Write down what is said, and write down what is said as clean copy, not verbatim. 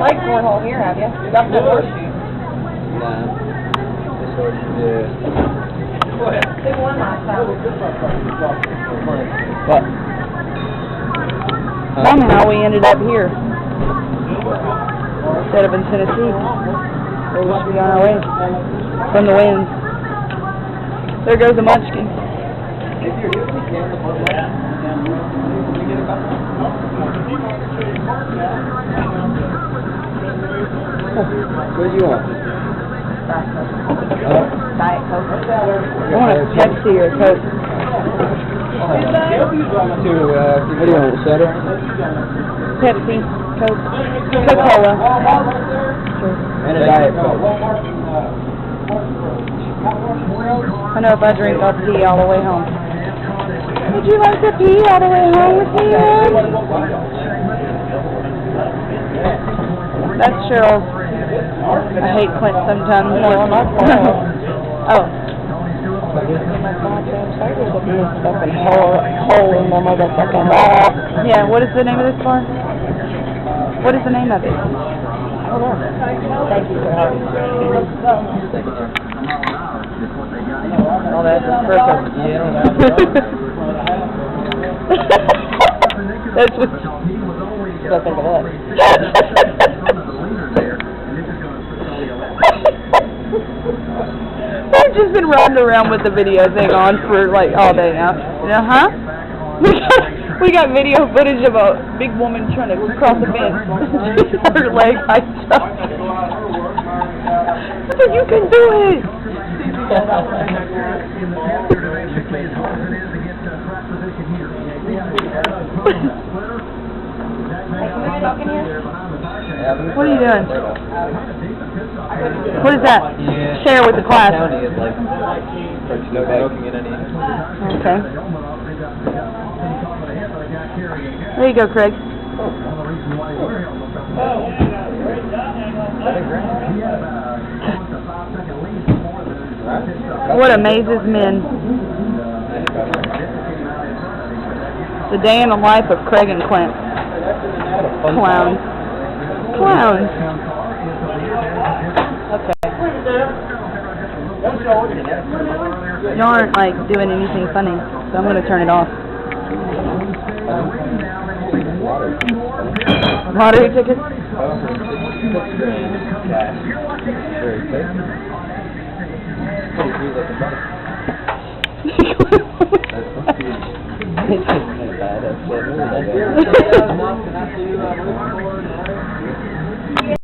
played cornhole here, have you? You got the horseshoe. Nah. This horseshoe, yeah. They won last time. What? Somehow we ended up here instead of in Tennessee. We wish we got our way from the winds. There goes the munchkin. What do you want? Diet Coke. I want a Pepsi or a Coke. What do you want, soda? Pepsi, Coke, Coca-Cola. And a Diet Coke. I know if I drink, I'll pee all the way home. Would you like to pee all the way home with me, Ed? That's Cheryl's. I hate Clint sometimes. No, not Clint. Oh. Hole in my motherfucking mouth. Yeah, what is the name of this bar? What is the name of it? I don't know. Thank you for having me. Oh, that's perfect. Yeah. That's what... What do I think of that? I've just been running around with the video thing on for like all day now. We got video footage of a big woman trying to cross a fence. Her leg hiked up. I said, you can do it! What are you doing? What is that? Yeah. Share with the class. County is like, no smoking in any. Okay. There you go, Craig. What amazes men. The day in the life of Craig and Clint. Clowns. Clowns. Okay. You aren't like doing anything funny, so I'm gonna turn it off. Lottery tickets? It's just bad.